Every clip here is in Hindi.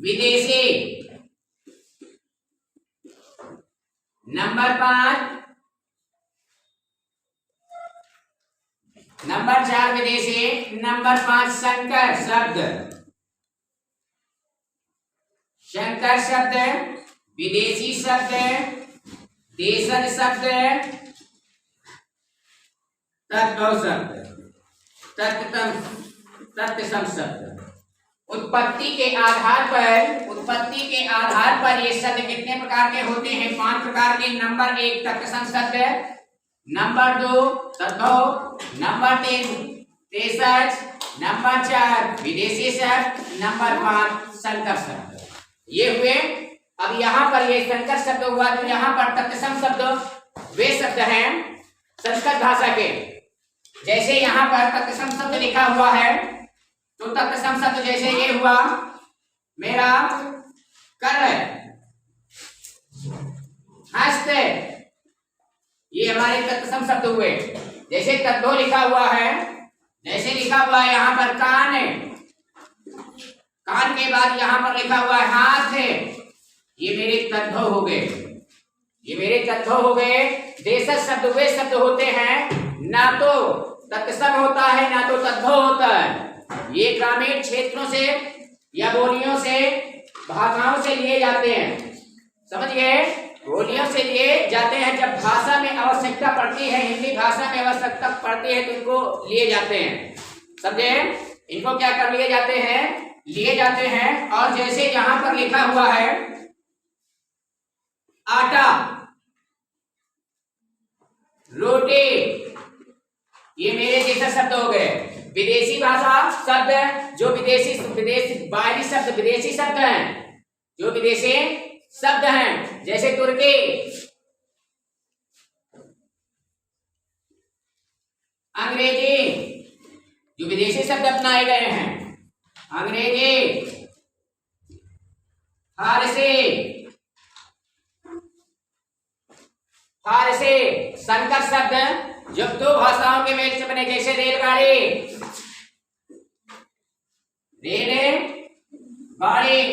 विदेशी। नंबर 5, नंबर 4 विदेशी, नंबर 5 संकर शब्द। संकर शब्द, विदेशी शब्द, देशज शब्द, तत्व शब्द, तत्सम शब्द। उत्पत्ति के आधार पर ये शब्द कितने प्रकार के होते हैं? 5 प्रकार के। नंबर 1 तत्सम शब्द, नंबर 2 तत्व, नंबर 3 देशज, नंबर 4 विदेशी शब्द, नंबर 5 संकर शब्द। ये हुए। अब यहाँ पर ये संकर शब्द हुआ, तो यहाँ पर तत्सम शब्द वे शब्द हैं संस्कृत भाषा के। जैसे यहाँ पर तत्सम शब्द लिखा हुआ है, तो तत्सम शब्द जैसे ये हुआ मेरा कर, हस्त, ये हमारे तत्सम शब्द हुए। जैसे तत्व लिखा हुआ है, जैसे लिखा हुआ है यहाँ पर कान, कान के बाद यहाँ पर लिखा हुआ है हाथ, ये मेरे तत्व हो गए, ये मेरे तत्व हो गए। देशज शब्द वे शब्द होते हैं ना तो तत्सम होता है ना तो तत्व होता है। ये ग्रामीण क्षेत्रों से या बोलियों से, भाषाओं से लिए जाते हैं। समझ गए? बोलियों से लिए जाते हैं। जब भाषा में आवश्यकता पड़ती है, हिंदी भाषा में आवश्यकता पड़ती है, तो इनको लिए जाते हैं। समझे? इनको क्या कर लिए जाते हैं? लिए जाते हैं। और जैसे यहां पर लिखा हुआ है आटा, रोटी, ये मेरे जैसे शब्द हो गए। विदेशी भाषा शब्द, जो विदेशी बाहरी शब्द विदेशी शब्द हैं, जो विदेशी शब्द हैं, जैसे तुर्की, अंग्रेजी, जो विदेशी शब्द अपनाए गए हैं, अंग्रेजी, फारसी, संकर शब्द जो 2 भाषाओं के मेल से बने, जैसे रेलगाड़ी,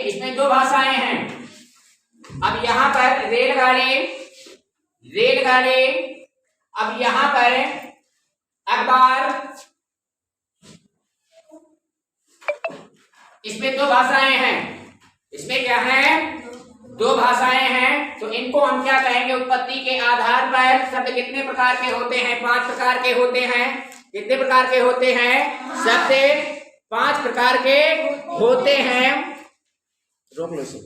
इसमें 2 भाषाएं हैं। अब यहाँ पर रेलगाड़ी, अब यहाँ पर अखबार, इसमें 2 भाषाएं हैं। इसमें क्या है? 2 भाषाएं हैं। तो इनको हम क्या कहेंगे? उत्पत्ति के आधार पर शब्द कितने प्रकार के होते हैं? 5 प्रकार के होते हैं। कितने प्रकार के होते हैं? शब्द 5 प्रकार के होते हैं। रोक लो इसे।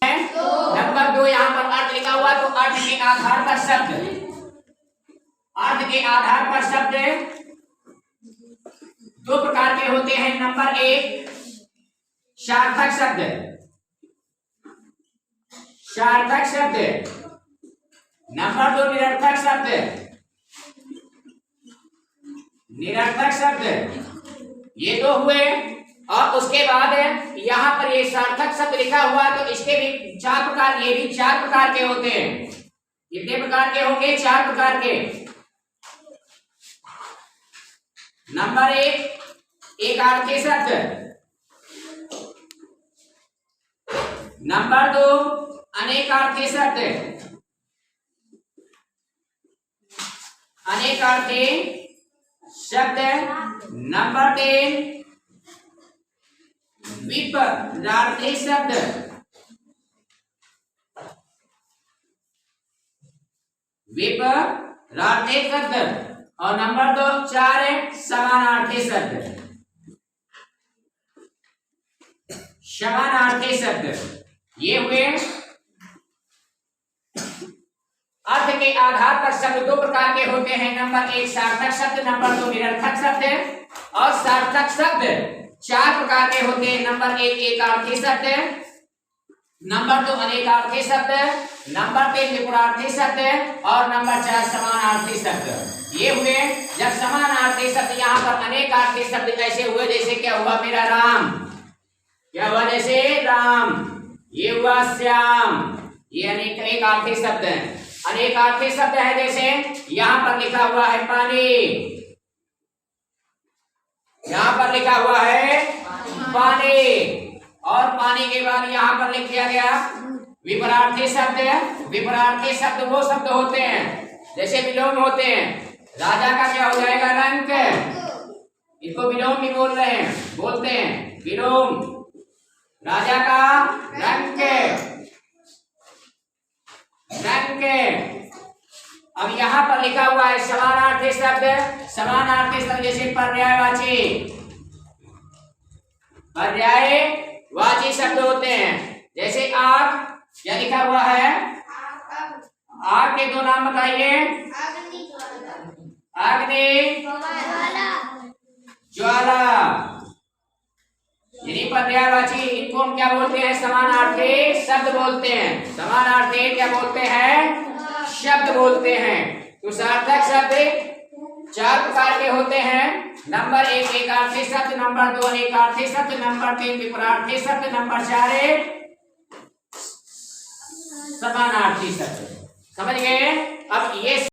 नंबर 2 यहाँ पर अर्थ लिखा हुआ, तो अर्थ के आधार पर शब्द, अर्थ के आधार पर शब्द 2 प्रकार के होते हैं। नंबर 1 सार्थक शब्द, सार्थक शब्द। नंबर 2 निरर्थक शब्द, निरर्थक शब्द। ये 2 हुए। और उसके बाद यहाँ पर ये सार्थक शब्द लिखा हुआ, तो इसके भी 4 प्रकार, ये भी 4 प्रकार के होते हैं। कितने प्रकार के होंगे? 4 प्रकार के। नंबर 1 एकार्थी शब्द, नंबर 2 अनेकार्थी शब्द, अनेकार्थी शब्द। नंबर 3 विपरार्थी शब्द, विपरार्थी शब्द। और नंबर 4 समानार्थी शब्द, समानार्थी शब्द। ये हुए। अर्थ के आधार पर शब्द 2 प्रकार के होते हैं। नंबर 1 सार्थक शब्द, नंबर 2 निरर्थक शब्द। और सार्थक शब्द 4 प्रकार के होते हैं। नंबर 1 एकार्थी शब्द, नंबर 2 अनेकार्थी शब्द, नंबर 3 विपरार्थी शब्द और नंबर 4 समानार्थी शब्द। ये हुए। जब समानार्थी शब्द यहाँ पर अनेकार्थी शब्द कैसे हुए? जैसे क्या हुआ मेरा राम, क्या हुआ? जैसे राम। ये हुआ श्याम, ये अनेकार्थी शब्द है। अनेकार्थी शब्द है जैसे यहाँ पर लिखा हुआ है पानी, यहाँ पर लिखा हुआ है पानी। और पानी के बाद यहाँ पर लिख दिया गया विपरार्थी शब्द। विपरार्थी शब्द वो शब्द होते हैं जैसे विलोम होते हैं। राजा का क्या हो जाएगा? रंक। इसको विलोम भी बोलते हैं विलोम। राजा का रंक। अब यहाँ पर लिखा हुआ है समानार्थी शब्द। समानार्थी शब्द जैसे पर्यायवाची शब्द होते हैं। जैसे आग, क्या लिखा हुआ है? आग के दो नाम बताइए। अग्नि, ज्वाला। यानी पर्यायवाची, इनको हम क्या बोलते हैं? समानार्थी शब्द बोलते हैं। समानार्थी क्या बोलते हैं? शब्द बोलते हैं। तो सार्थक शब्द 4 प्रकार के होते हैं। नंबर 1 एकार्थी शब्द, नंबर 2 अनेकार्थी शब्द, नंबर 3 विपरार्थी शब्द, नंबर 4 समानार्थी शब्द। समझ गए? अब ये